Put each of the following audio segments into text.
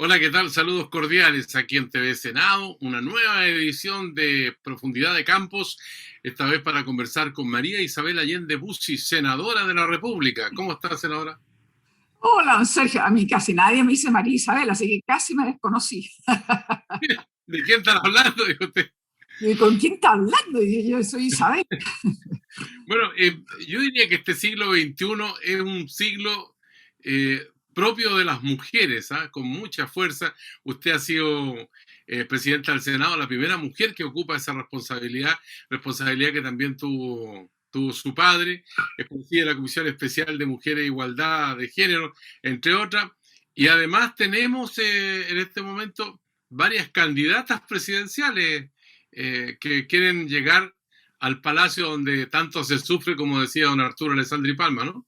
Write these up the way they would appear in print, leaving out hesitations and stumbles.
Hola, ¿qué tal? Saludos cordiales aquí en TV Senado, una nueva edición de Profundidad de Campos, esta vez para conversar con María Isabel Allende Bussi, senadora de la República. ¿Cómo está, senadora? Hola, don Sergio. A mí casi nadie me dice María Isabel, así que casi me desconocí. ¿De quién están hablando? Dijo usted. ¿Y con quién está hablando? Y yo soy Isabel. Bueno, yo diría que este siglo XXI es un siglo eh, propio de las mujeres, ¿ah? Con mucha fuerza. Usted ha sido presidenta del Senado, la primera mujer que ocupa esa responsabilidad que también tuvo su padre, es presidente de la Comisión Especial de Mujeres e Igualdad de Género, entre otras. Y además tenemos en este momento varias candidatas presidenciales que quieren llegar al palacio donde tanto se sufre, como decía don Arturo Alessandri Palma, ¿no?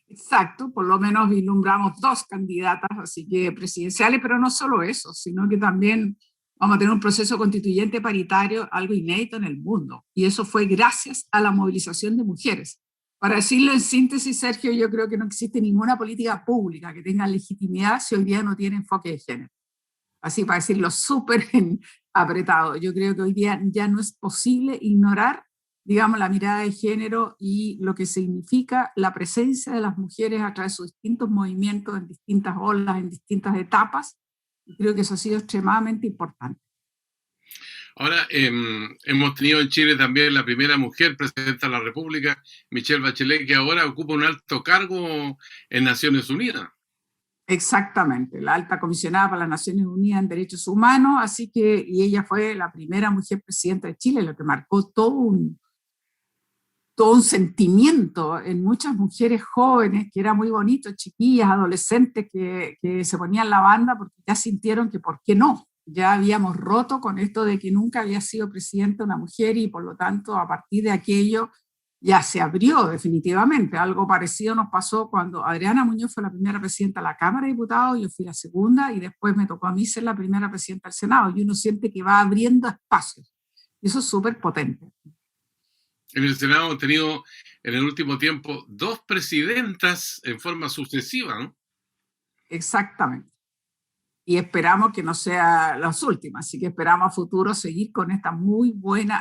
Exacto, por lo menos vislumbramos dos candidatas, así que presidenciales, pero no solo eso, sino que también vamos a tener un proceso constituyente paritario, algo inédito en el mundo. Y eso fue gracias a la movilización de mujeres. Para decirlo en síntesis, Sergio, yo creo que no existe ninguna política pública que tenga legitimidad si hoy día no tiene enfoque de género. Así para decirlo súper apretado. Yo creo que hoy día ya no es posible ignorar, digamos, la mirada de género y lo que significa la presencia de las mujeres a través de sus distintos movimientos, en distintas olas, en distintas etapas. Y creo que eso ha sido extremadamente importante. Ahora, hemos tenido en Chile también la primera mujer presidenta de la República, Michelle Bachelet, que ahora ocupa un alto cargo en Naciones Unidas. Exactamente, la alta comisionada para las Naciones Unidas en Derechos Humanos, así que, y ella fue la primera mujer presidenta de Chile, lo que marcó todo un sentimiento en muchas mujeres jóvenes, que era muy bonito, chiquillas, adolescentes, que se ponían la banda porque ya sintieron que por qué no. Ya habíamos roto con esto de que nunca había sido presidenta una mujer y por lo tanto a partir de aquello ya se abrió definitivamente. Algo parecido nos pasó cuando Adriana Muñoz fue la primera presidenta de la Cámara de Diputados, yo fui la segunda y después me tocó a mí ser la primera presidenta del Senado y uno siente que va abriendo espacios. Y eso es súper potente. En el Senado hemos tenido en el último tiempo dos presidentas en forma sucesiva, ¿no? Exactamente. Y esperamos que no sea las últimas, así que esperamos a futuro seguir con esta muy buena,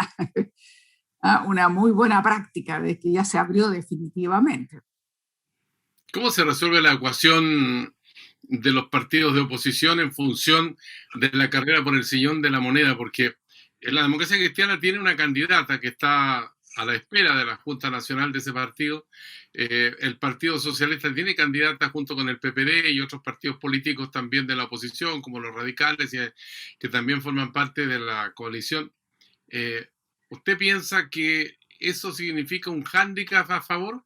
una muy buena práctica de que ya se abrió definitivamente. ¿Cómo se resuelve la ecuación de los partidos de oposición en función de la carrera por el sillón de la moneda? Porque la democracia cristiana tiene una candidata que está a la espera de la Junta Nacional de ese partido. El Partido Socialista tiene candidata junto con el PPD y otros partidos políticos también de la oposición, como los radicales, que también forman parte de la coalición. Eh, ¿Usted piensa que eso significa un hándicap a favor?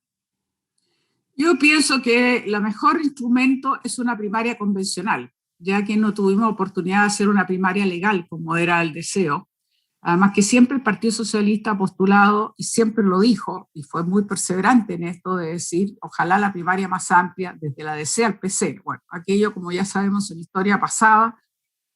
Yo pienso que el mejor instrumento es una primaria convencional, ya que no tuvimos oportunidad de hacer una primaria legal como era el deseo. Además que siempre el Partido Socialista ha postulado y siempre lo dijo, y fue muy perseverante en esto de decir, ojalá la primaria más amplia, desde la DC al PC. Bueno, aquello, como ya sabemos, en la historia pasada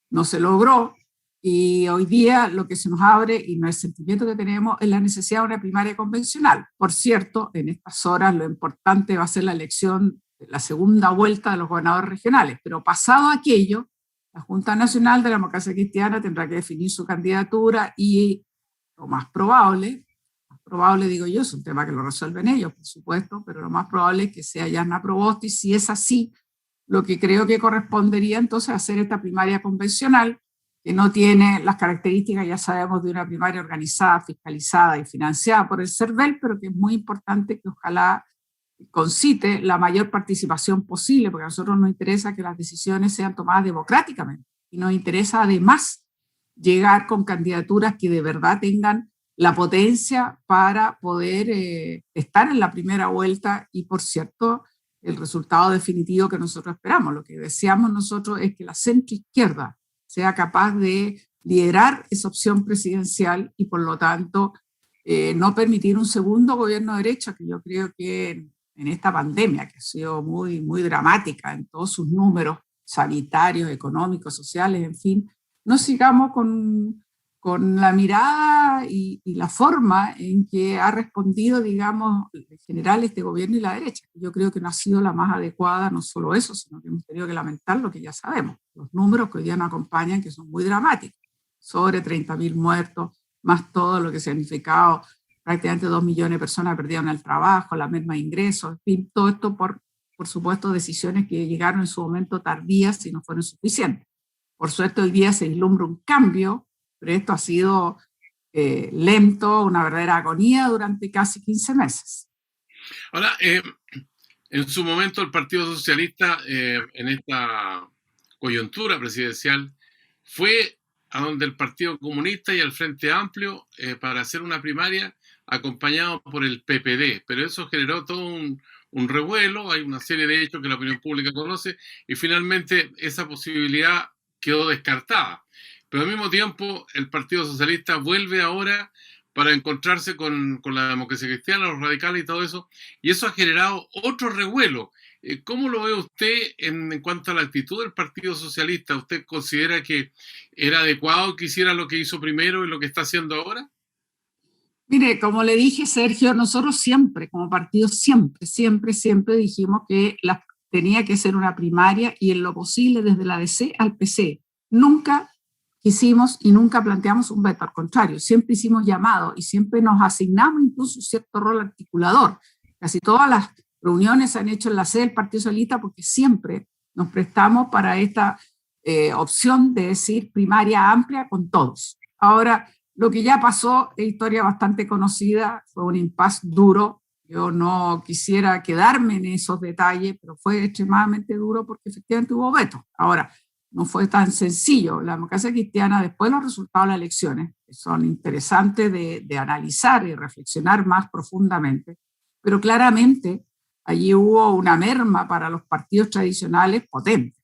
no se logró, y hoy día lo que se nos abre, y no es el sentimiento que tenemos, es la necesidad de una primaria convencional. Por cierto, en estas horas lo importante va a ser la elección, la segunda vuelta de los gobernadores regionales, pero pasado aquello, la Junta Nacional de la Democracia Cristiana tendrá que definir su candidatura y lo más probable digo yo, es un tema que lo resuelven ellos, por supuesto, pero lo más probable es que sea Yana Proboste, y si es así, lo que creo que correspondería entonces hacer esta primaria convencional, que no tiene las características, ya sabemos, de una primaria organizada, fiscalizada y financiada por el CERVEL, pero que es muy importante que ojalá concite la mayor participación posible, porque a nosotros nos interesa que las decisiones sean tomadas democráticamente y nos interesa además llegar con candidaturas que de verdad tengan la potencia para poder estar en la primera vuelta y, por cierto, el resultado definitivo que nosotros esperamos. Lo que deseamos nosotros es que la centroizquierda sea capaz de liderar esa opción presidencial y, por lo tanto, no permitir un segundo gobierno de derecha, que yo creo que en esta pandemia, que ha sido muy, muy dramática en todos sus números sanitarios, económicos, sociales, en fin, no sigamos con la mirada y la forma en que ha respondido, digamos, en general este gobierno y la derecha. Yo creo que no ha sido la más adecuada, no solo eso, sino que hemos tenido que lamentar lo que ya sabemos, los números que hoy día nos acompañan, que son muy dramáticos, sobre 30.000 muertos, más todo lo que ha significado prácticamente 2 millones de personas perdieron el trabajo, la misma ingresos, en fin, todo esto por supuesto, decisiones que llegaron en su momento tardías y no fueron suficientes. Por suerte hoy día se vislumbra un cambio, pero esto ha sido lento, una verdadera agonía durante casi 15 meses. Ahora, en su momento el Partido Socialista, en esta coyuntura presidencial, fue a donde el Partido Comunista y el Frente Amplio para hacer una primaria acompañado por el PPD, pero eso generó todo un revuelo, hay una serie de hechos que la opinión pública conoce, y finalmente esa posibilidad quedó descartada. Pero al mismo tiempo, el Partido Socialista vuelve ahora para encontrarse con la democracia cristiana, los radicales y todo eso, y eso ha generado otro revuelo. ¿Cómo lo ve usted en cuanto a la actitud del Partido Socialista? ¿Usted considera que era adecuado que hiciera lo que hizo primero y lo que está haciendo ahora? Mire, como le dije, Sergio, nosotros siempre, como partido, siempre dijimos que tenía que ser una primaria y en lo posible desde la DC al PC. Nunca quisimos y nunca planteamos un veto, al contrario, siempre hicimos llamados y siempre nos asignamos incluso un cierto rol articulador. Casi todas las reuniones se han hecho en la sede del Partido Socialista porque siempre nos prestamos para esta opción de decir primaria amplia con todos. Ahora, lo que ya pasó es historia bastante conocida, fue un impasse duro. Yo no quisiera quedarme en esos detalles, pero fue extremadamente duro porque efectivamente hubo veto. Ahora, no fue tan sencillo. La democracia cristiana, después de los resultados de las elecciones, que son interesantes de analizar y reflexionar más profundamente, pero claramente allí hubo una merma para los partidos tradicionales potente.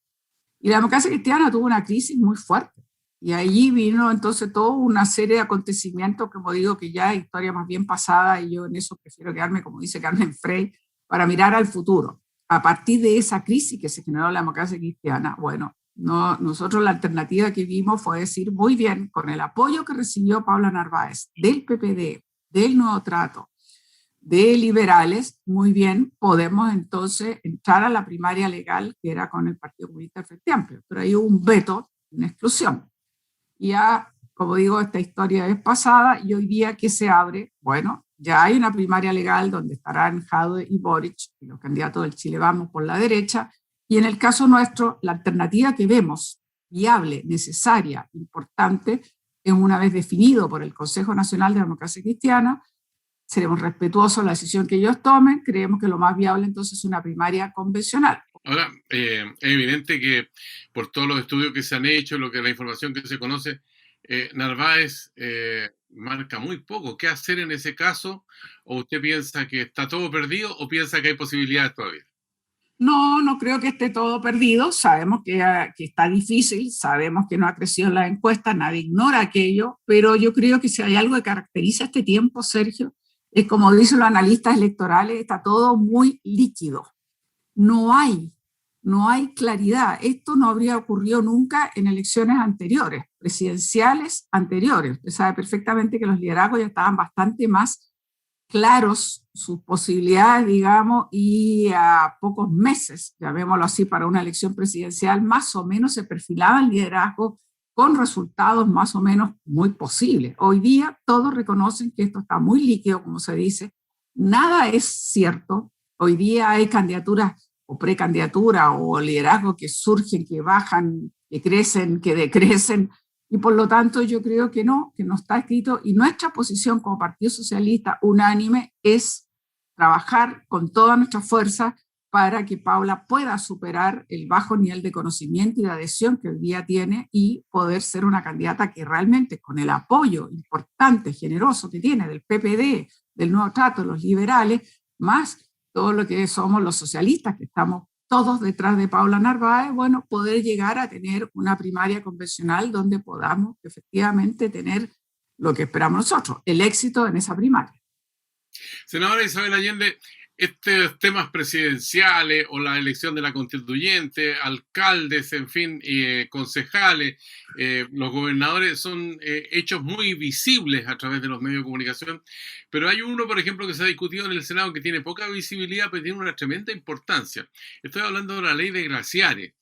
Y la democracia cristiana tuvo una crisis muy fuerte. Y allí vino entonces toda una serie de acontecimientos, como digo, que ya es historia más bien pasada, y yo en eso prefiero quedarme, como dice Carmen Frey, para mirar al futuro. A partir de esa crisis que se generó en la democracia cristiana, bueno, nosotros la alternativa que vimos fue decir, muy bien, con el apoyo que recibió Paula Narváez, del PPD, del Nuevo Trato, de liberales, muy bien, podemos entonces entrar a la primaria legal que era con el Partido Comunista del Frente Amplio, pero hay un veto, una exclusión. Ya, como digo, esta historia es pasada y hoy día que se abre, bueno, ya hay una primaria legal donde estarán Jadwe y Boric, y los candidatos del Chile Vamos por la derecha, y en el caso nuestro, la alternativa que vemos, viable, necesaria, importante, es una vez definido por el Consejo Nacional de Democracia Cristiana, seremos respetuosos de la decisión que ellos tomen, creemos que lo más viable entonces es una primaria convencional. Ahora, es evidente que por todos los estudios que se han hecho, la información que se conoce, Narváez marca muy poco. ¿Qué hacer en ese caso? ¿O usted piensa que está todo perdido o piensa que hay posibilidades todavía? No creo que esté todo perdido. Sabemos que está difícil, sabemos que no ha crecido la encuesta, nadie ignora aquello, pero yo creo que si hay algo que caracteriza este tiempo, Sergio, es como dicen los analistas electorales, está todo muy líquido. No hay claridad. Esto no habría ocurrido nunca en elecciones anteriores, presidenciales anteriores. Usted sabe perfectamente que los liderazgos ya estaban bastante más claros, sus posibilidades, digamos, y a pocos meses, llamémoslo así, para una elección presidencial, más o menos se perfilaba el liderazgo con resultados más o menos muy posibles. Hoy día todos reconocen que esto está muy líquido, como se dice, nada es cierto. Hoy día hay candidaturas o precandidatura o liderazgo que surgen, que bajan, que crecen, que decrecen, y por lo tanto yo creo que no está escrito, y nuestra posición como Partido Socialista unánime es trabajar con toda nuestra fuerza para que Paula pueda superar el bajo nivel de conocimiento y de adhesión que hoy día tiene y poder ser una candidata que realmente, con el apoyo importante, generoso que tiene del PPD, del Nuevo Trato, de los liberales, más todo lo que somos los socialistas, que estamos todos detrás de Paula Narváez, bueno, poder llegar a tener una primaria convencional donde podamos efectivamente tener lo que esperamos nosotros, el éxito en esa primaria. Senadora Isabel Allende, estos temas presidenciales o la elección de la constituyente, alcaldes, en fin, concejales, los gobernadores son hechos muy visibles a través de los medios de comunicación, pero hay uno, por ejemplo, que se ha discutido en el Senado que tiene poca visibilidad, pero tiene una tremenda importancia. Estoy hablando de la ley de glaciares.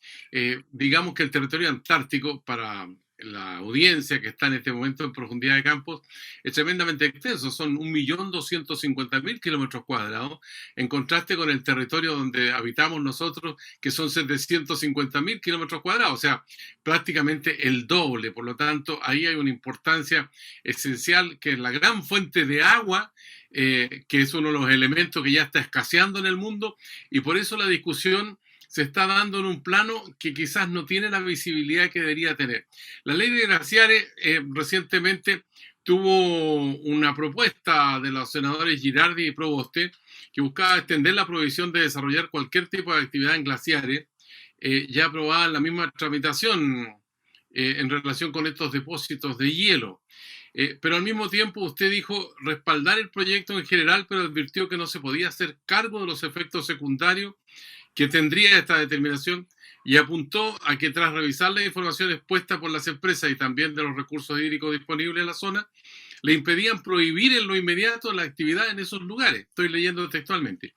Digamos que el territorio antártico, para la audiencia que está en este momento en profundidad de campos, es tremendamente extenso, son 1.250.000 kilómetros cuadrados, en contraste con el territorio donde habitamos nosotros, que son 750.000 kilómetros cuadrados, o sea, prácticamente el doble. Por lo tanto, ahí hay una importancia esencial, que es la gran fuente de agua, que es uno de los elementos que ya está escaseando en el mundo, y por eso la discusión se está dando en un plano que quizás no tiene la visibilidad que debería tener. La ley de glaciares recientemente tuvo una propuesta de los senadores Girardi y Proboste que buscaba extender la prohibición de desarrollar cualquier tipo de actividad en glaciares, ya aprobada en la misma tramitación en relación con estos depósitos de hielo. Pero al mismo tiempo usted dijo respaldar el proyecto en general, pero advirtió que no se podía hacer cargo de los efectos secundarios que tendría esta determinación, y apuntó a que tras revisar la información expuesta por las empresas y también de los recursos hídricos disponibles en la zona, le impedían prohibir en lo inmediato la actividad en esos lugares. Estoy leyendo textualmente.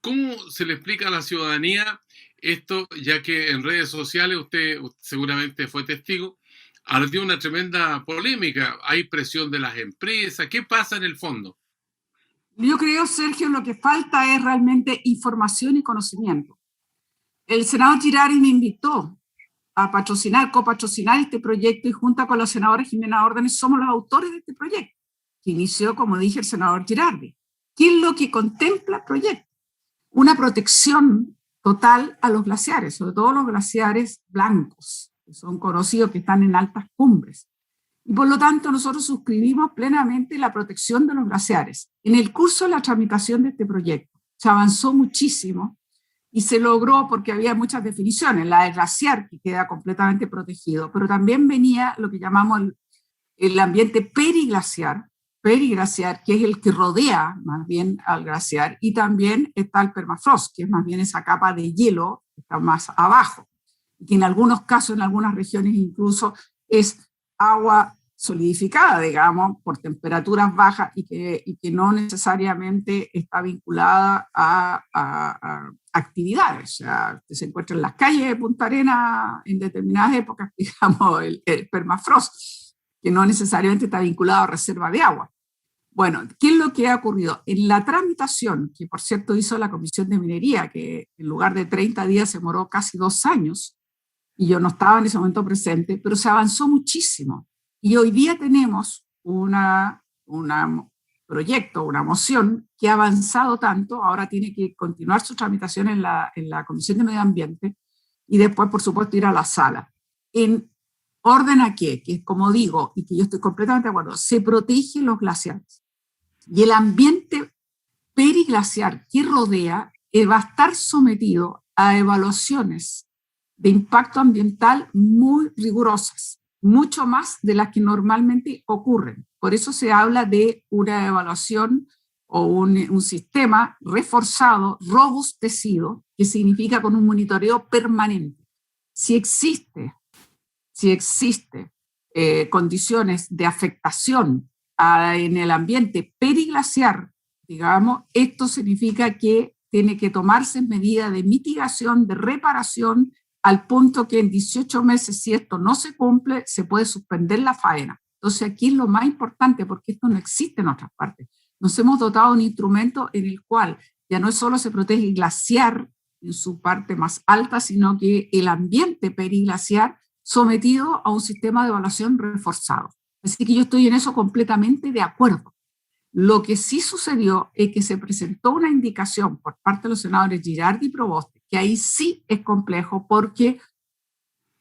¿Cómo se le explica a la ciudadanía esto, ya que en redes sociales, usted seguramente fue testigo, ardió una tremenda polémica? ¿Hay presión de las empresas? ¿Qué pasa en el fondo? Yo creo, Sergio, lo que falta es realmente información y conocimiento. El senador Girardi me invitó a copatrocinar este proyecto, y junto con la senadora Jimena Órdenes somos los autores de este proyecto, que inició, como dije, el senador Girardi. ¿Qué es lo que contempla el proyecto? Una protección total a los glaciares, sobre todo los glaciares blancos, que son conocidos, que están en altas cumbres. Y por lo tanto nosotros suscribimos plenamente la protección de los glaciares. En el curso de la tramitación de este proyecto se avanzó muchísimo y se logró porque había muchas definiciones, la del glaciar, que queda completamente protegido, pero también venía lo que llamamos el ambiente periglaciar, que es el que rodea más bien al glaciar, y también está el permafrost, que es más bien esa capa de hielo que está más abajo, y que en algunos casos, en algunas regiones incluso, es agua solidificada, digamos, por temperaturas bajas, y que no necesariamente está vinculada a actividades. O sea, se encuentra en las calles de Punta Arenas en determinadas épocas, digamos, el permafrost, que no necesariamente está vinculado a reserva de agua. Bueno, ¿qué es lo que ha ocurrido? En la tramitación, que por cierto hizo la Comisión de Minería, que en lugar de 30 días se demoró casi 2 años, y yo no estaba en ese momento presente, pero se avanzó muchísimo. Y hoy día tenemos un proyecto, una moción que ha avanzado tanto, ahora tiene que continuar su tramitación en la Comisión de Medio Ambiente y después, por supuesto, ir a la sala. En orden a que como digo, y que yo estoy completamente de acuerdo, se protegen los glaciares. Y el ambiente periglaciar que rodea va a estar sometido a evaluaciones de impacto ambiental muy rigurosas, mucho más de las que normalmente ocurren. Por eso se habla de una evaluación o un sistema reforzado, robustecido, que significa con un monitoreo permanente. Si existe condiciones de afectación en el ambiente periglaciar, digamos, esto significa que tiene que tomarse medidas de mitigación, de reparación, al punto que en 18 meses, si esto no se cumple, se puede suspender la faena. Entonces aquí es lo más importante, porque esto no existe en otras partes. Nos hemos dotado de un instrumento en el cual ya no solo se protege el glaciar en su parte más alta, sino que el ambiente periglaciar sometido a un sistema de evaluación reforzado. Así que yo estoy en eso completamente de acuerdo. Lo que sí sucedió es que se presentó una indicación por parte de los senadores Girardi y Proboste, que ahí sí es complejo, porque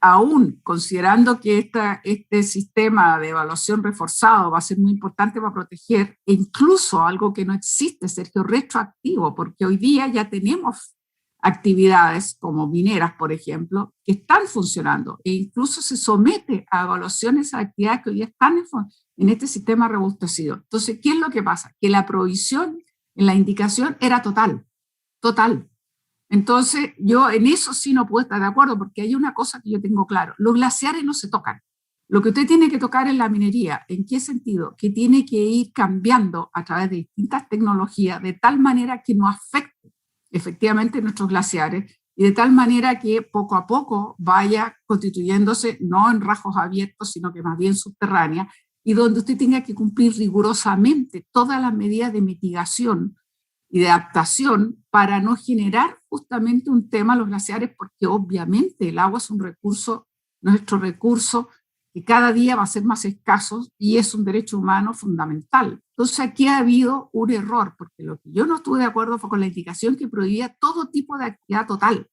aún considerando que este sistema de evaluación reforzado va a ser muy importante para proteger, e incluso algo que no existe, Sergio, retroactivo, porque hoy día ya tenemos actividades como mineras, por ejemplo, que están funcionando, e incluso se somete a evaluaciones a actividades que hoy día están en este sistema robustecido. Entonces, ¿qué es lo que pasa? Que la provisión en la indicación era total. total. Entonces, yo en eso sí no puedo estar de acuerdo, porque hay una cosa que yo tengo claro: los glaciares no se tocan. Lo que usted tiene que tocar es la minería. ¿En qué sentido? Que tiene que ir cambiando a través de distintas tecnologías, de tal manera que no afecte efectivamente nuestros glaciares, y de tal manera que poco a poco vaya constituyéndose no en rajos abiertos, sino que más bien subterránea, y donde usted tenga que cumplir rigurosamente todas las medidas de mitigación y de adaptación para no generar justamente un tema a los glaciares, porque obviamente el agua es un recurso, nuestro recurso, que cada día va a ser más escaso y es un derecho humano fundamental. Entonces aquí ha habido un error, porque lo que yo no estuve de acuerdo fue con la indicación que prohibía todo tipo de actividad total.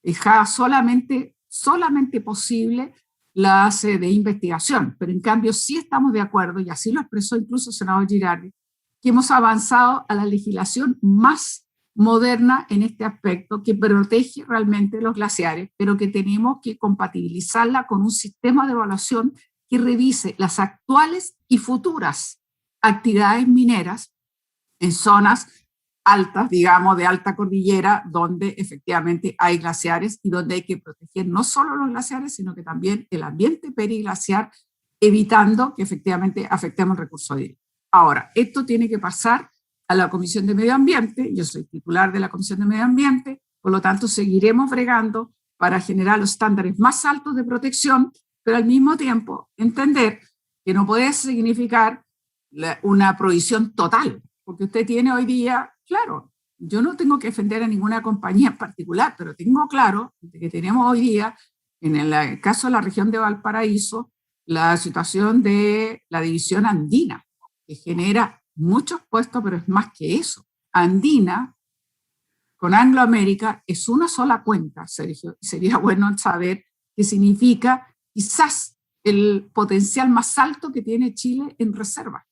Dejaba solamente posible la base de investigación, pero en cambio sí estamos de acuerdo, y así lo expresó incluso el senador Girardi, que hemos avanzado a la legislación más moderna en este aspecto, que protege realmente los glaciares, pero que tenemos que compatibilizarla con un sistema de evaluación que revise las actuales y futuras actividades mineras en zonas altas, digamos, de alta cordillera, donde efectivamente hay glaciares y donde hay que proteger no solo los glaciares, sino que también el ambiente periglaciar, evitando que efectivamente afectemos el recurso hídrico. Ahora, esto tiene que pasar a la Comisión de Medio Ambiente. Yo soy titular de la Comisión de Medio Ambiente, por lo tanto seguiremos bregando para generar los estándares más altos de protección, pero al mismo tiempo entender que no puede significar una prohibición total, porque usted tiene hoy día, claro, yo no tengo que defender a ninguna compañía en particular, pero tengo claro que tenemos hoy día, en el caso de la región de Valparaíso, la situación de la división andina, que genera muchos puestos, pero es más que eso. Andina, con Anglo América, es una sola cuenca, Sergio, y sería bueno saber qué significa quizás el potencial más alto que tiene Chile en reserva.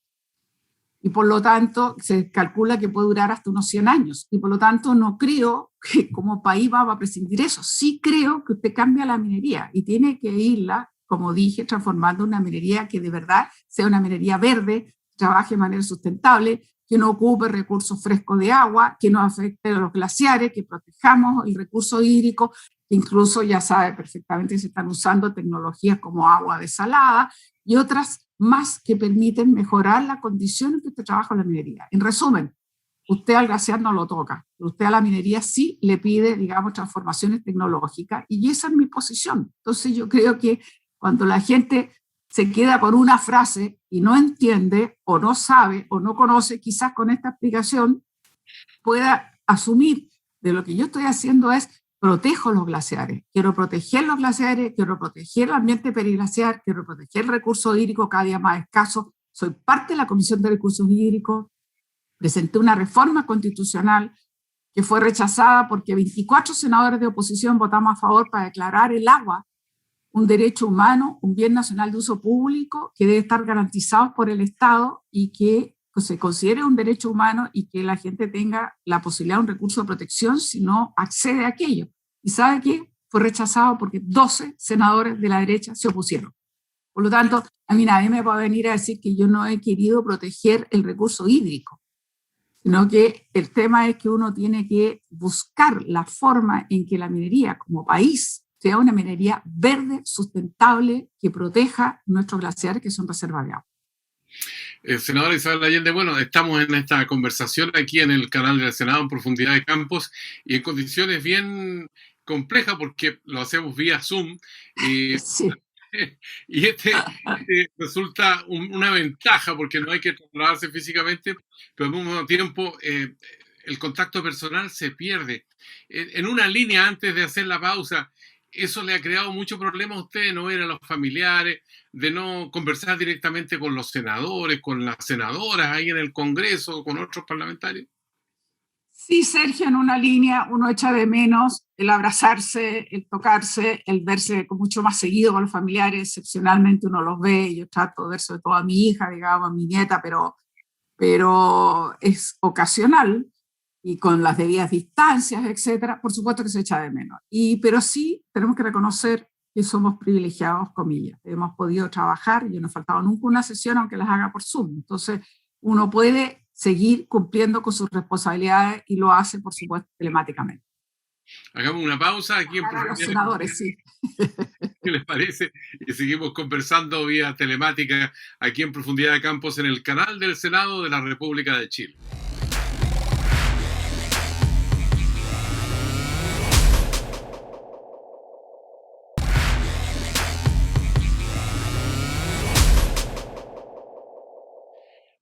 Y por lo tanto se calcula que puede durar hasta unos 100 años. Y por lo tanto no creo que como país va a prescindir eso. Sí creo que usted cambia la minería y tiene que irla, como dije, transformando una minería que de verdad sea una minería verde, trabaje de manera sustentable, que no ocupe recursos frescos de agua, que no afecte a los glaciares, que protejamos el recurso hídrico, que incluso ya sabe perfectamente que se están usando tecnologías como agua desalada y otras más que permiten mejorar la condición en que usted trabaja en la minería. En resumen, usted al glaciar no lo toca, usted a la minería sí le pide, digamos, transformaciones tecnológicas, y esa es mi posición. Entonces yo creo que cuando la gente se queda con una frase y no entiende o no sabe o no conoce, quizás con esta explicación pueda asumir de lo que yo estoy haciendo es: protejo los glaciares, quiero proteger los glaciares, quiero proteger el ambiente periglaciar, quiero proteger el recurso hídrico cada día más escaso. Soy parte de la Comisión de Recursos Hídricos, presenté una reforma constitucional que fue rechazada porque 24 senadores de oposición votamos a favor para declarar el agua un derecho humano, un bien nacional de uso público que debe estar garantizado por el Estado y que se considere un derecho humano y que la gente tenga la posibilidad de un recurso de protección si no accede a aquello. ¿Y sabe qué? Fue rechazado porque 12 senadores de la derecha se opusieron. Por lo tanto, a mí nadie me va a venir a decir que yo no he querido proteger el recurso hídrico, sino que el tema es que uno tiene que buscar la forma en que la minería como país sea una minería verde, sustentable, que proteja nuestros glaciares, que son reservas de agua. Senadora Isabel Allende, bueno, estamos en esta conversación aquí en el canal del Senado en Profundidad de Campos y en condiciones bien complejas porque lo hacemos vía Zoom. Sí. Y resulta una ventaja porque no hay que trasladarse físicamente, pero al mismo tiempo el contacto personal se pierde. En una línea antes de hacer la pausa, ¿eso le ha creado mucho problema a usted, no ver a los familiares, de no conversar directamente con los senadores, con las senadoras ahí en el Congreso, con otros parlamentarios? Sí, Sergio, en una línea uno echa de menos el abrazarse, el tocarse, el verse con mucho más seguido con los familiares. Excepcionalmente uno los ve, yo trato de ver sobre todo a mi hija, digamos, a mi nieta, pero es ocasional y con las debidas distancias, etcétera. Por supuesto que se echa de menos. Pero sí tenemos que reconocer que somos privilegiados, comillas. Hemos podido trabajar, yo no he faltado nunca una sesión, aunque las haga por Zoom. Entonces uno puede seguir cumpliendo con sus responsabilidades y lo hace, por supuesto, telemáticamente. Hagamos una pausa aquí en Para los Profundidad. senadores, sí. ¿Qué les parece? Y seguimos conversando vía telemática aquí en Profundidad de Campos en el canal del Senado de la República de Chile.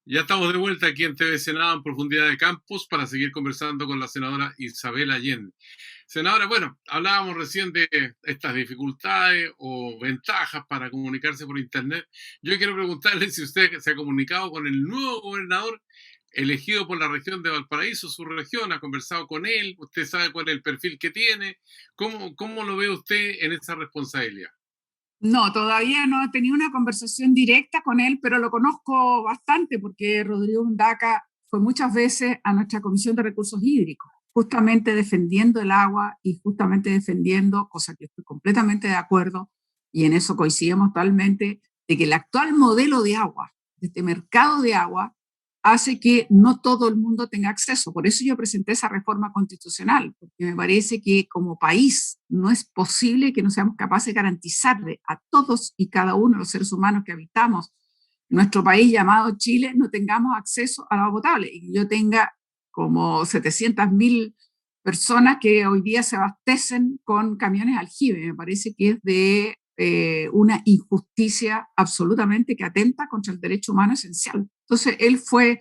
Ya estamos de vuelta aquí en TV Senado en Profundidad de Campos para seguir conversando con la senadora Isabel Allende. Senadora, bueno, hablábamos recién de estas dificultades o ventajas para comunicarse por Internet. Yo quiero preguntarle si usted se ha comunicado con el nuevo gobernador elegido por la región de Valparaíso, su región, ha conversado con él, usted sabe cuál es el perfil que tiene. ¿Cómo lo ve usted en esa responsabilidad? No, todavía no he tenido una conversación directa con él, pero lo conozco bastante porque Rodrigo Undaca fue muchas veces a nuestra Comisión de Recursos Hídricos, justamente defendiendo el agua y justamente defendiendo, cosa que estoy completamente de acuerdo, y en eso coincidimos totalmente, de que el actual modelo de agua, de este mercado de agua, hace que no todo el mundo tenga acceso. Por eso yo presenté esa reforma constitucional, porque me parece que como país no es posible que no seamos capaces de garantizarle a todos y cada uno de los seres humanos que habitamos nuestro país llamado Chile, no tengamos acceso al agua potable y que yo tenga como 700.000 personas que hoy día se abastecen con camiones aljibe. Me parece que es de una injusticia absolutamente que atenta contra el derecho humano esencial. Entonces, él fue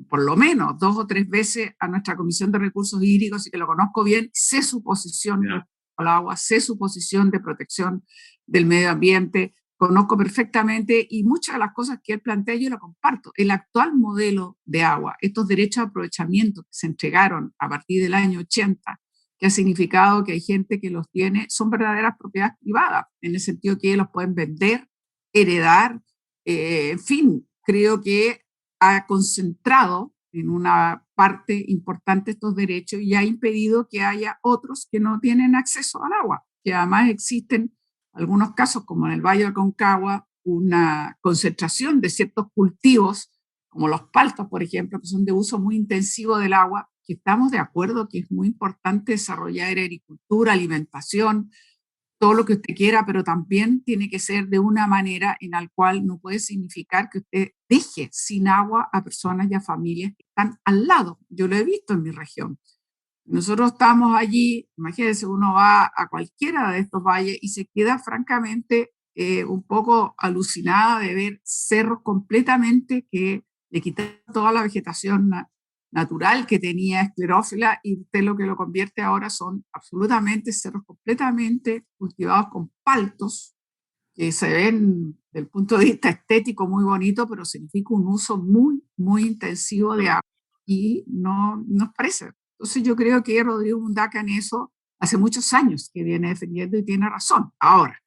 por lo menos 2 o 3 veces a nuestra Comisión de Recursos Hídricos, y que lo conozco bien, sé su posición respecto al agua, sé su posición de protección del medio ambiente, conozco perfectamente, y muchas de las cosas que él plantea yo lo comparto. El actual modelo de agua, estos derechos de aprovechamiento que se entregaron a partir del año 80, que ha significado que hay gente que los tiene, son verdaderas propiedades privadas, en el sentido que los pueden vender, heredar, en fin, creo que ha concentrado en una parte importante estos derechos y ha impedido que haya otros que no tienen acceso al agua, que además existen algunos casos, como en el Valle de Aconcagua, una concentración de ciertos cultivos, como los paltos, por ejemplo, que son de uso muy intensivo del agua, que estamos de acuerdo que es muy importante desarrollar agricultura, alimentación, todo lo que usted quiera, pero también tiene que ser de una manera en la cual no puede significar que usted deje sin agua a personas y a familias que están al lado. Yo lo he visto en mi región. Nosotros estamos allí, imagínense, uno va a cualquiera de estos valles y se queda francamente un poco alucinada de ver cerros completamente que le quitan toda la vegetación natural que tenía esclerófila, y usted lo que lo convierte ahora son absolutamente cerros completamente cultivados con paltos que se ven desde el punto de vista estético muy bonito, pero significa un uso muy, muy intensivo de agua y no nos parece. Entonces yo creo que Rodrigo Mundaca en eso hace muchos años que viene defendiendo y tiene razón. Ahora,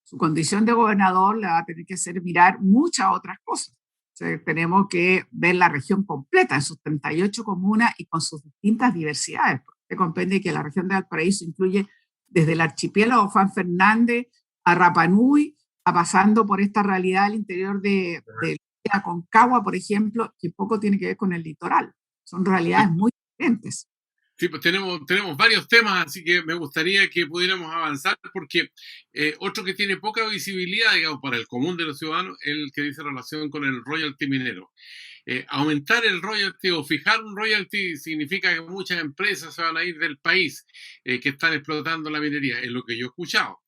su condición de gobernador le va a tener que hacer mirar muchas otras cosas. O sea, tenemos que ver la región completa en sus 38 comunas y con sus distintas diversidades. Usted comprende que la región de Valparaíso incluye desde el archipiélago Juan Fernández a Rapa Nui, a pasando por esta realidad al interior de Aconcagua, por ejemplo, que poco tiene que ver con el litoral. Son realidades muy diferentes. Sí, pues tenemos varios temas, así que me gustaría que pudiéramos avanzar, porque otro que tiene poca visibilidad, digamos, para el común de los ciudadanos, es el que dice relación con el royalty minero. Aumentar el royalty o fijar un royalty significa que muchas empresas se van a ir del país que están explotando la minería, es lo que yo he escuchado.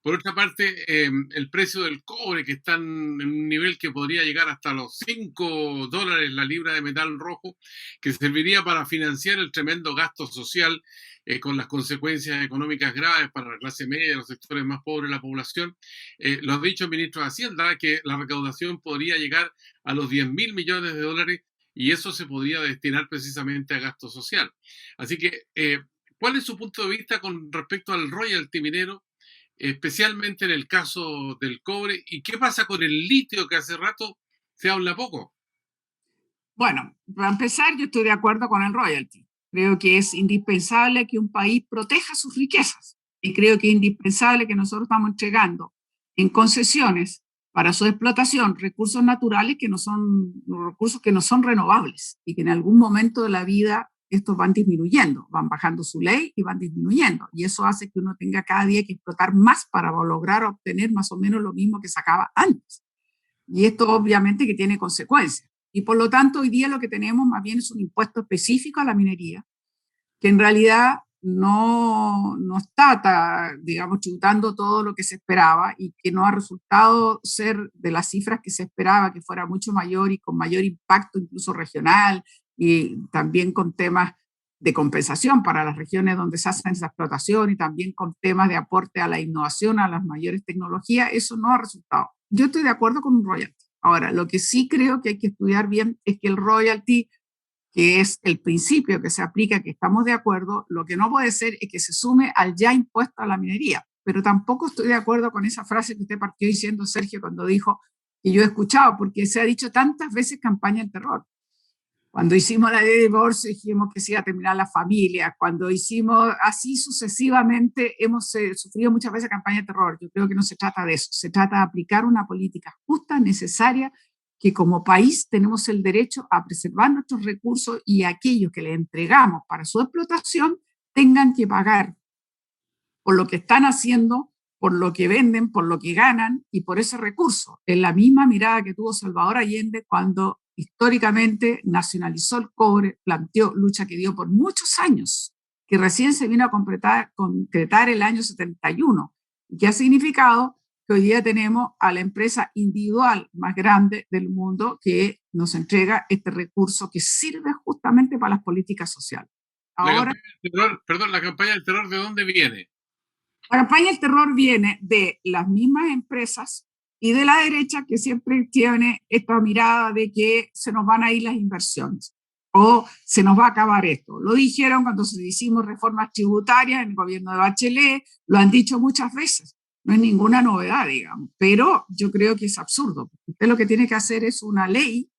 Por otra parte, el precio del cobre, que está en un nivel que podría llegar hasta los $5 la libra de metal rojo, que serviría para financiar el tremendo gasto social con las consecuencias económicas graves para la clase media, los sectores más pobres de la población. Lo ha dicho el ministro de Hacienda, que la recaudación podría llegar a los 10.000 millones de dólares, y eso se podría destinar precisamente a gasto social. Así que, ¿cuál es su punto de vista con respecto al royalty minero, especialmente en el caso del cobre? ¿Y qué pasa con el litio, que hace rato se habla poco? Bueno, para empezar, yo estoy de acuerdo con el royalty. Creo que es indispensable que un país proteja sus riquezas, y creo que es indispensable que nosotros estamos entregando en concesiones para su explotación recursos naturales que no son recursos que no son renovables y que en algún momento de la vida estos van disminuyendo, van bajando su ley y van disminuyendo. Y eso hace que uno tenga cada día que explotar más para lograr obtener más o menos lo mismo que sacaba antes. Y esto obviamente que tiene consecuencias. Y por lo tanto hoy día lo que tenemos más bien es un impuesto específico a la minería, que en realidad no está, digamos, tributando todo lo que se esperaba y que no ha resultado ser de las cifras que se esperaba, que fuera mucho mayor y con mayor impacto incluso regional y también con temas de compensación para las regiones donde se hace esa explotación y también con temas de aporte a la innovación, a las mayores tecnologías, eso no ha resultado. Yo estoy de acuerdo con un royalty. Ahora, lo que sí creo que hay que estudiar bien es que el royalty, que es el principio que se aplica, que estamos de acuerdo, lo que no puede ser es que se sume al ya impuesto a la minería. Pero tampoco estoy de acuerdo con esa frase que usted partió diciendo, Sergio, cuando dijo que yo he escuchado, porque se ha dicho tantas veces campaña del terror. Cuando hicimos la ley de divorcio dijimos que se iba a terminar la familia. Cuando hicimos así sucesivamente, hemos sufrido muchas veces campaña de terror. Yo creo que no se trata de eso. Se trata de aplicar una política justa, necesaria, que como país tenemos el derecho a preservar nuestros recursos y aquellos que le entregamos para su explotación tengan que pagar por lo que están haciendo, por lo que venden, por lo que ganan y por ese recurso. Es la misma mirada que tuvo Salvador Allende cuando históricamente nacionalizó el cobre, planteó lucha que dio por muchos años, que recién se vino a concretar el año 71, y que ha significado que hoy día tenemos a la empresa individual más grande del mundo que nos entrega este recurso que sirve justamente para las políticas sociales. Ahora, la campaña del terror, ¿de dónde viene? La campaña del terror viene de las mismas empresas y de la derecha, que siempre tiene esta mirada de que se nos van a ir las inversiones o se nos va a acabar esto. Lo dijeron cuando hicimos reformas tributarias en el gobierno de Bachelet, lo han dicho muchas veces. No es ninguna novedad, digamos, pero yo creo que es absurdo. Usted lo que tiene que hacer es una ley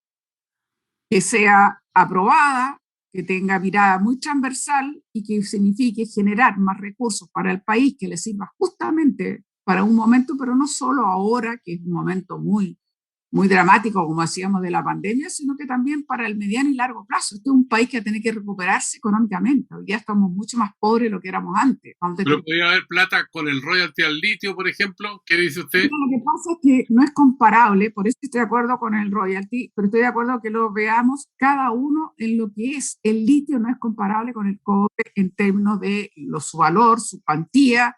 que sea aprobada, que tenga mirada muy transversal y que signifique generar más recursos para el país, que le sirva justamente para un momento, pero no solo ahora, que es un momento muy, muy dramático, como hacíamos de la pandemia, sino que también para el mediano y largo plazo. Este es un país que tiene que recuperarse económicamente. Hoy día estamos mucho más pobres de lo que éramos antes. Pero podría haber plata con el royalty al litio, por ejemplo. ¿Qué dice usted? Lo que pasa es que no es comparable, por eso estoy de acuerdo con el royalty, pero estoy de acuerdo que lo veamos cada uno en lo que es. El litio no es comparable con el cobre en términos de su valor, su cuantía.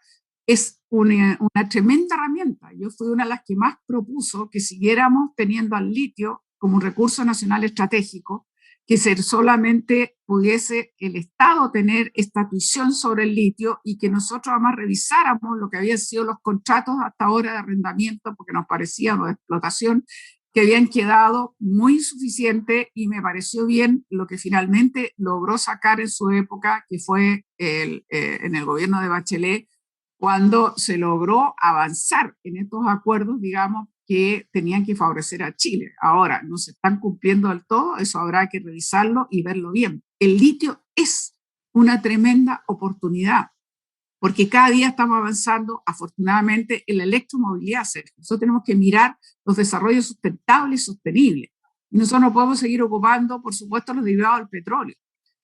Es una tremenda herramienta. Yo fui una de las que más propuso que siguiéramos teniendo al litio como un recurso nacional estratégico, que solamente pudiese el Estado tener esta visión sobre el litio y que nosotros además revisáramos lo que habían sido los contratos hasta ahora de arrendamiento, porque nos parecía de explotación, que habían quedado muy insuficientes, y me pareció bien lo que finalmente logró sacar en su época, que fue en el gobierno de Bachelet, cuando se logró avanzar en estos acuerdos, digamos, que tenían que favorecer a Chile. Ahora, no se están cumpliendo del todo, eso habrá que revisarlo y verlo bien. El litio es una tremenda oportunidad, porque cada día estamos avanzando, afortunadamente, en la electromovilidad, Sergio. Nosotros tenemos que mirar los desarrollos sustentables y sostenibles. Y nosotros no podemos seguir ocupando, por supuesto, los derivados del petróleo,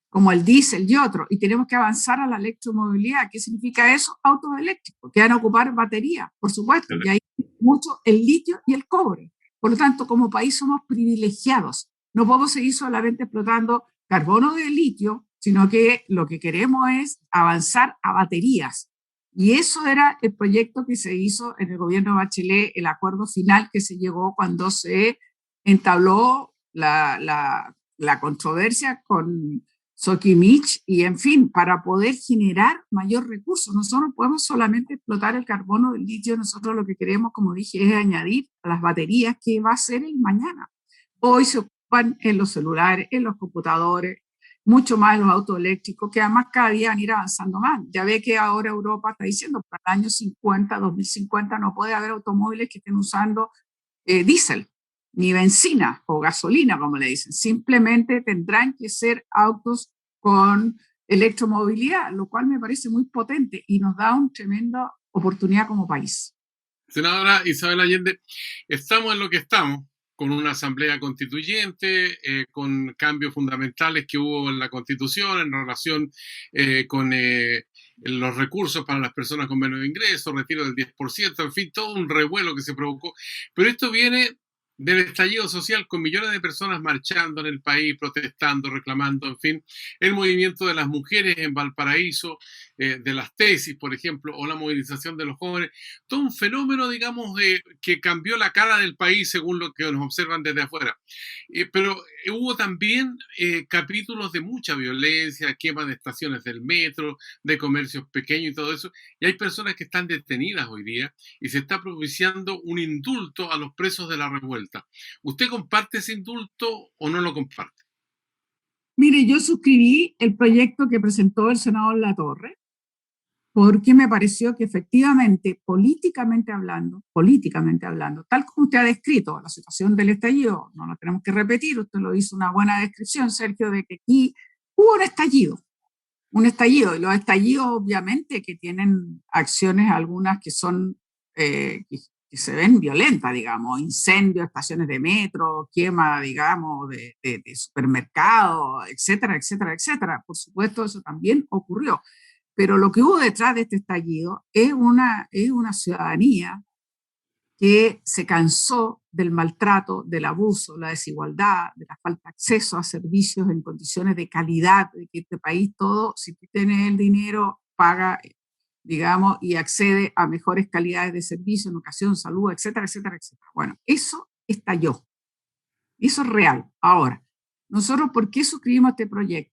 como el diésel y otros, y tenemos que avanzar a la electromovilidad. ¿Qué significa eso? Autos eléctricos, que van a ocupar baterías, por supuesto, y hay mucho el litio y el cobre. Por lo tanto, como país somos privilegiados. No podemos seguir solamente explotando carbono de litio, sino que lo que queremos es avanzar a baterías. Y eso era el proyecto que se hizo en el gobierno de Bachelet, el acuerdo final que se llegó cuando se entabló la controversia con Sokimich, y en fin, para poder generar mayor recurso. Nosotros no podemos solamente explotar el carbono del litio, nosotros lo que queremos, como dije, es añadir a las baterías, que va a ser el mañana. Hoy se ocupan en los celulares, en los computadores, mucho más en los autos eléctricos, que además cada día van a ir avanzando más. Ya ve que ahora Europa está diciendo, para el año 50, 2050, no puede haber automóviles que estén usando diésel, ni benzina o gasolina, como le dicen. Simplemente tendrán que ser autos con electromovilidad, lo cual me parece muy potente y nos da una tremenda oportunidad como país. Senadora Isabel Allende, estamos en lo que estamos, con una asamblea constituyente, con cambios fundamentales que hubo en la Constitución en relación con los recursos para las personas con menos ingresos, retiro del 10%, en fin, todo un revuelo que se provocó. Pero esto viene del estallido social, con millones de personas marchando en el país, protestando, reclamando, en fin, el movimiento de las mujeres en Valparaíso, de las tesis, por ejemplo, o la movilización de los jóvenes, todo un fenómeno, digamos, que cambió la cara del país según lo que nos observan desde afuera. Pero hubo también capítulos de mucha violencia, quema de estaciones del metro, de comercios pequeños y todo eso, y hay personas que están detenidas hoy día y se está propiciando un indulto a los presos de la revuelta. ¿Usted comparte ese indulto o no lo comparte? Mire, yo suscribí el proyecto que presentó el senador Latorre, porque me pareció que efectivamente, políticamente hablando, tal como usted ha descrito la situación del estallido, no lo tenemos que repetir, usted lo hizo una buena descripción, Sergio, de que aquí hubo un estallido, y los estallidos obviamente que tienen acciones algunas que son, que se ven violentas, digamos, incendios, estaciones de metro, quema, digamos, de supermercados, etcétera, etcétera, etcétera. Por supuesto, eso también ocurrió. Pero lo que hubo detrás de este estallido es una ciudadanía que se cansó del maltrato, del abuso, la desigualdad, de la falta de acceso a servicios en condiciones de calidad, de que este país todo, si tú tienes el dinero, paga, digamos, y accede a mejores calidades de servicio, educación, salud, etcétera, etcétera, etcétera. Bueno, eso estalló. Eso es real. Ahora, nosotros, ¿por qué suscribimos este proyecto?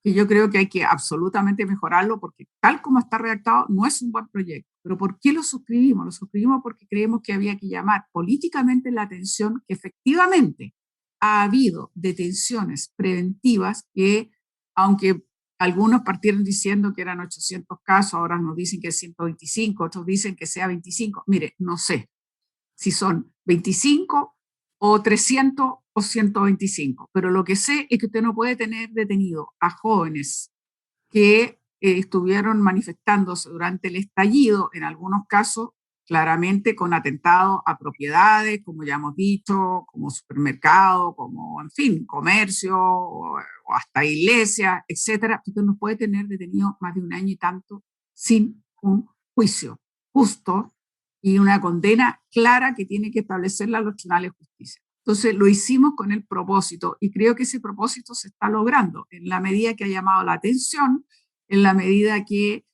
Que yo creo que hay que absolutamente mejorarlo porque tal como está redactado no es un buen proyecto. Pero ¿por qué lo suscribimos? Lo suscribimos porque creemos que había que llamar políticamente la atención que efectivamente ha habido detenciones preventivas que, aunque algunos partieron diciendo que eran 800 casos, ahora nos dicen que es 125, otros dicen que sea 25. Mire, no sé si son 25 o 300 o 125, pero lo que sé es que usted no puede tener detenido a jóvenes que estuvieron manifestándose durante el estallido, en algunos casos claramente con atentados a propiedades, como ya hemos dicho, como supermercado, como, en fin, comercio, o hasta iglesias, etcétera. Usted no puede tener detenido más de un año y tanto sin un juicio justo y una condena clara que tiene que establecerla los tribunales de justicia. Entonces lo hicimos con el propósito y creo que ese propósito se está logrando en la medida que ha llamado la atención, en la medida que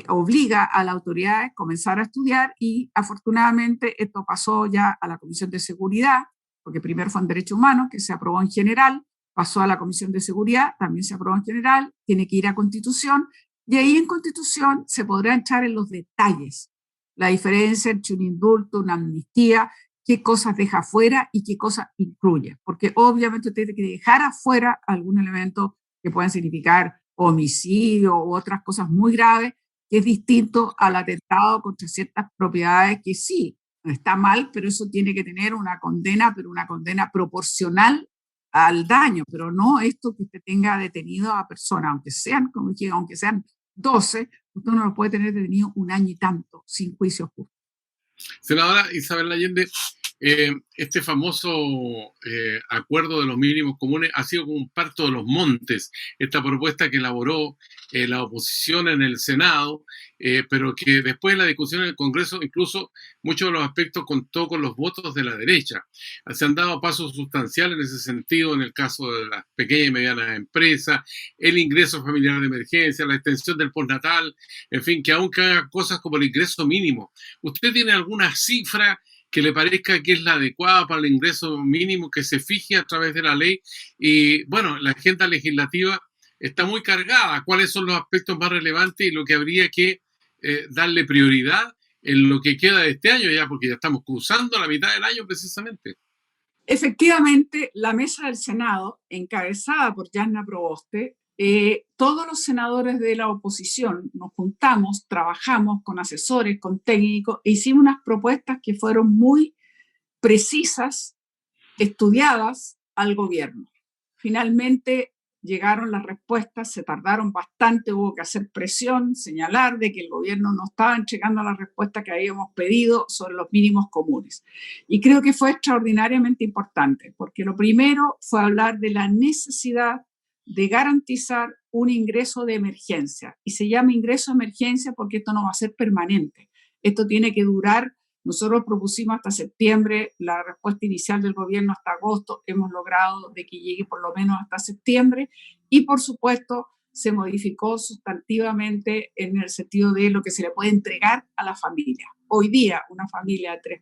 obliga a la autoridad a comenzar a estudiar y afortunadamente esto pasó ya a la Comisión de Seguridad, porque primero fue en Derecho Humano, que se aprobó en general, pasó a la Comisión de Seguridad, también se aprobó en general, tiene que ir a Constitución y ahí en Constitución se podrá entrar en los detalles, la diferencia entre un indulto, una amnistía, qué cosas deja fuera y qué cosas incluye, porque obviamente usted tiene que dejar afuera algún elemento que puedan significar homicidio u otras cosas muy graves, que es distinto al atentado contra ciertas propiedades que sí, está mal, pero eso tiene que tener una condena, pero una condena proporcional al daño, pero no esto que usted tenga detenido a personas, aunque sean, como dije, aunque sean 12, usted no lo puede tener detenido un año y tanto sin juicio justo. Senadora Isabel Allende, este famoso acuerdo de los mínimos comunes ha sido como un parto de los montes, esta propuesta que elaboró la oposición en el Senado, pero que después de la discusión en el Congreso, incluso muchos de los aspectos contó con los votos de la derecha. Se han dado pasos sustanciales en ese sentido, en el caso de las pequeñas y medianas empresas, el ingreso familiar de emergencia, la extensión del postnatal, en fin, que aún haga cosas como el ingreso mínimo. ¿Usted tiene alguna cifra que le parezca que es la adecuada para el ingreso mínimo que se fije a través de la ley? Y bueno, la agenda legislativa está muy cargada. ¿Cuáles son los aspectos más relevantes y lo que habría que darle prioridad en lo que queda de este año ya? Porque ya estamos cruzando la mitad del año precisamente. Efectivamente, la mesa del Senado, encabezada por Yanna Proboste, todos los senadores de la oposición nos juntamos, trabajamos con asesores, con técnicos, e hicimos unas propuestas que fueron muy precisas, estudiadas al gobierno. Finalmente, llegaron las respuestas, se tardaron bastante, hubo que hacer presión, señalar de que el gobierno no estaba entregando las respuestas que habíamos pedido sobre los mínimos comunes. Y creo que fue extraordinariamente importante, porque lo primero fue hablar de la necesidad de garantizar un ingreso de emergencia. Y se llama ingreso de emergencia porque esto no va a ser permanente. Esto tiene que durar. Nosotros propusimos hasta septiembre, la respuesta inicial del gobierno hasta agosto, hemos logrado de que llegue por lo menos hasta septiembre y por supuesto se modificó sustantivamente en el sentido de lo que se le puede entregar a la familia. Hoy día una familia de 3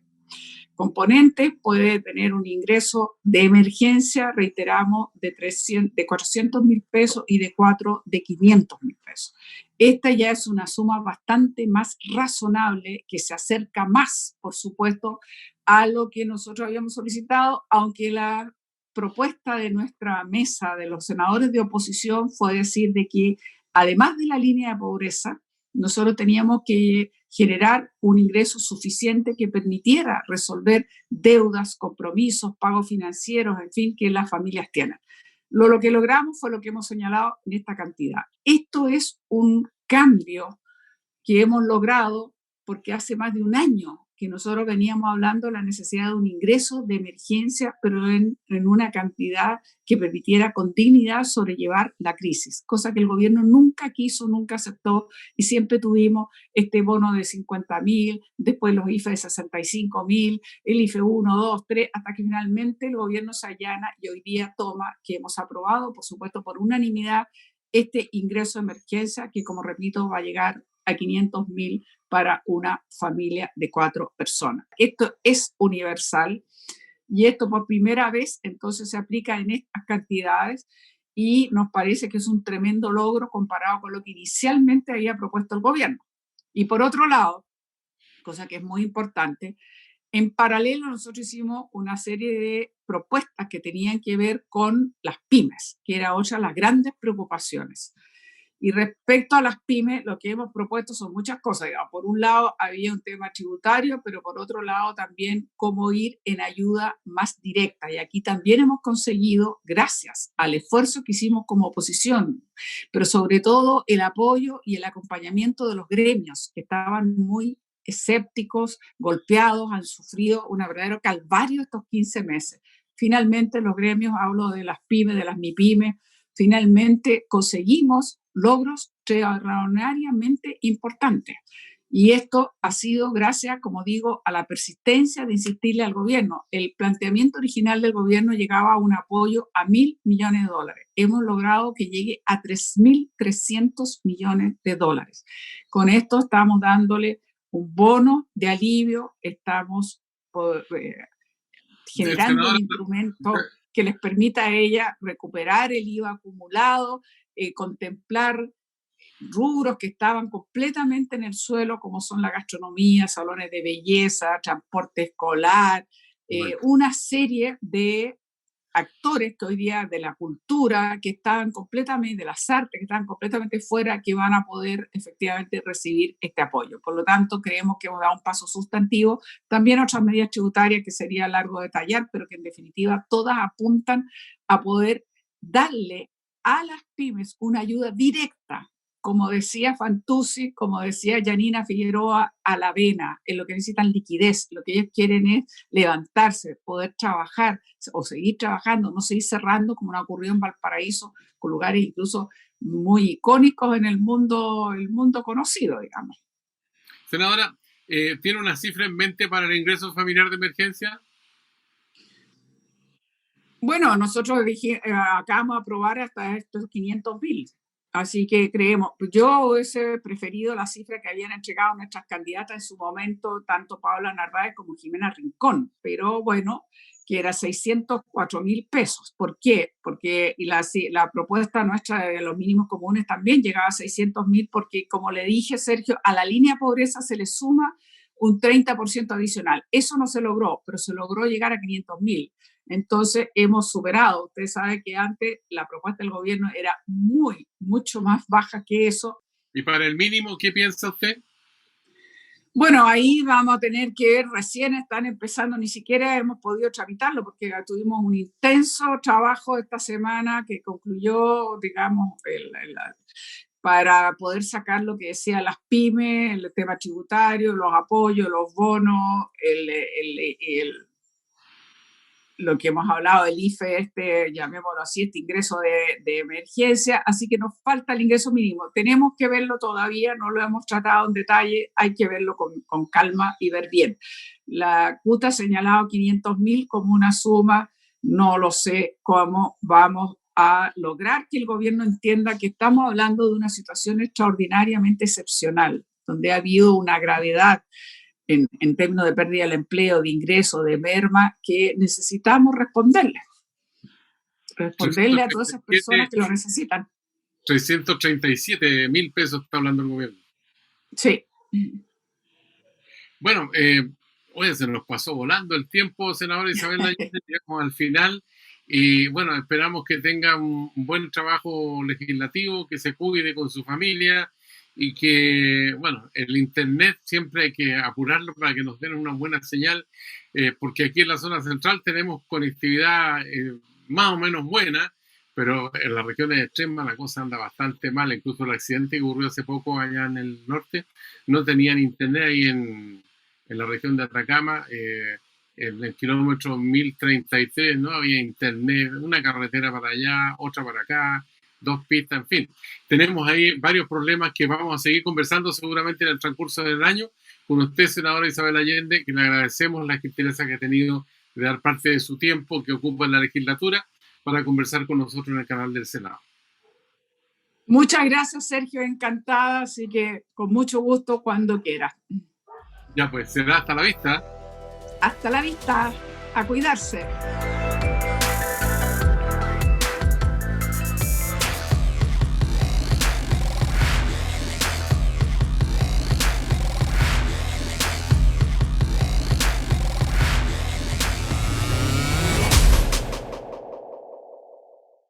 componentes puede tener un ingreso de emergencia, reiteramos, de 400.000 pesos y de 4 de 500.000 pesos. Esta ya es una suma bastante más razonable que se acerca más, por supuesto, a lo que nosotros habíamos solicitado, aunque la propuesta de nuestra mesa de los senadores de oposición fue decir de que además de la línea de pobreza, nosotros teníamos que generar un ingreso suficiente que permitiera resolver deudas, compromisos, pagos financieros, en fin, que las familias tienen. Lo que logramos fue lo que hemos señalado en esta cantidad. Esto es un cambio que hemos logrado porque hace más de un año que nosotros veníamos hablando de la necesidad de un ingreso de emergencia, pero en una cantidad que permitiera con dignidad sobrellevar la crisis, cosa que el gobierno nunca quiso, nunca aceptó, y siempre tuvimos este bono de 50.000, después los IFE de 65.000, el IFE 1, 2, 3, hasta que finalmente el gobierno se allana y hoy día toma, que hemos aprobado, por supuesto, por unanimidad, este ingreso de emergencia que, como repito, va a llegar a 500.000 para una familia de 4 personas. Esto es universal y esto por primera vez entonces se aplica en estas cantidades y nos parece que es un tremendo logro comparado con lo que inicialmente había propuesto el gobierno. Y por otro lado, cosa que es muy importante, en paralelo nosotros hicimos una serie de propuestas que tenían que ver con las pymes, que era otra de las grandes preocupaciones. Y respecto a las pymes, lo que hemos propuesto son muchas cosas. Por un lado, había un tema tributario, pero por otro lado también cómo ir en ayuda más directa. Y aquí también hemos conseguido, gracias al esfuerzo que hicimos como oposición, pero sobre todo el apoyo y el acompañamiento de los gremios, que estaban muy escépticos, golpeados, han sufrido un verdadero calvario estos 15 meses. Finalmente, los gremios, hablo de las pymes, de las MIPYMES, finalmente conseguimos logros extraordinariamente importantes. Y esto ha sido gracias, como digo, a la persistencia de insistirle al gobierno. El planteamiento original del gobierno llegaba a un apoyo a $1.000 millones. Hemos logrado que llegue a 3.300 millones de dólares. Con esto estamos dándole un bono de alivio, estamos generando un instrumento que les permita a ella recuperar el IVA acumulado, contemplar rubros que estaban completamente en el suelo, como son la gastronomía, salones de belleza, transporte escolar, una serie de actores que hoy día de la cultura, que estaban completamente, de las artes, que estaban completamente fuera, que van a poder efectivamente recibir este apoyo. Por lo tanto, creemos que hemos dado un paso sustantivo. También otras medidas tributarias que sería largo detallar, pero que en definitiva todas apuntan a poder darle a las pymes una ayuda directa, como decía Fantuzzi, como decía Janina Figueroa, a la vena, en lo que necesitan liquidez. Lo que ellos quieren es levantarse, poder trabajar o seguir trabajando, no seguir cerrando como ha ocurrido en Valparaíso, con lugares incluso muy icónicos en el mundo conocido, digamos. Senadora, ¿tiene una cifra en mente para el ingreso familiar de emergencia? Bueno, nosotros acabamos de aprobar hasta estos 500.000. Así que creemos, yo hubiese preferido la cifra que habían entregado nuestras candidatas en su momento, tanto Paola Narváez como Jimena Rincón, pero bueno, que era 604.000 pesos. ¿Por qué? Porque la propuesta nuestra de los mínimos comunes también llegaba a 600.000, porque como le dije, Sergio, a la línea de pobreza se le suma un 30% adicional. Eso no se logró, pero se logró llegar a 500.000. Entonces hemos superado. Usted sabe que antes la propuesta del gobierno era mucho más baja que eso. ¿Y para el mínimo qué piensa usted? Bueno, ahí vamos a tener que ver, recién están empezando, ni siquiera hemos podido tramitarlo porque tuvimos un intenso trabajo esta semana que concluyó, digamos, para poder sacar lo que decía las pymes, el tema tributario, los apoyos, los bonos, lo que hemos hablado del IFE, llamémoslo así, este ingreso de emergencia, así que nos falta el ingreso mínimo. Tenemos que verlo todavía, no lo hemos tratado en detalle, hay que verlo con calma y ver bien. La CUT ha señalado 500.000 como una suma, no lo sé cómo vamos a lograr que el gobierno entienda que estamos hablando de una situación extraordinariamente excepcional, donde ha habido una gravedad en términos de pérdida del empleo, de ingreso, de merma, que necesitamos responderle a todas esas personas que lo necesitan. 337.000 pesos está hablando el gobierno. Sí. Bueno, oye, se nos pasó volando el tiempo, senadora Isabel Allende, llegamos al final. Y bueno, esperamos que tenga un buen trabajo legislativo, que se cuide con su familia y que, bueno, el internet siempre hay que apurarlo para que nos den una buena señal, porque aquí en la zona central tenemos conectividad más o menos buena, pero en las regiones extremas la cosa anda bastante mal. Incluso el accidente que ocurrió hace poco allá en el norte, no tenían internet ahí en la región de Atacama, en el kilómetro 1033 no había internet, una carretera para allá, otra para acá, 2 pistas, en fin. Tenemos ahí varios problemas que vamos a seguir conversando seguramente en el transcurso del año con usted, senadora Isabel Allende, que le agradecemos la gentileza que ha tenido de dar parte de su tiempo que ocupa en la legislatura para conversar con nosotros en el canal del Senado. Muchas gracias, Sergio, encantada, así que con mucho gusto cuando quiera. Ya pues, será hasta la vista. Hasta la vista, a cuidarse.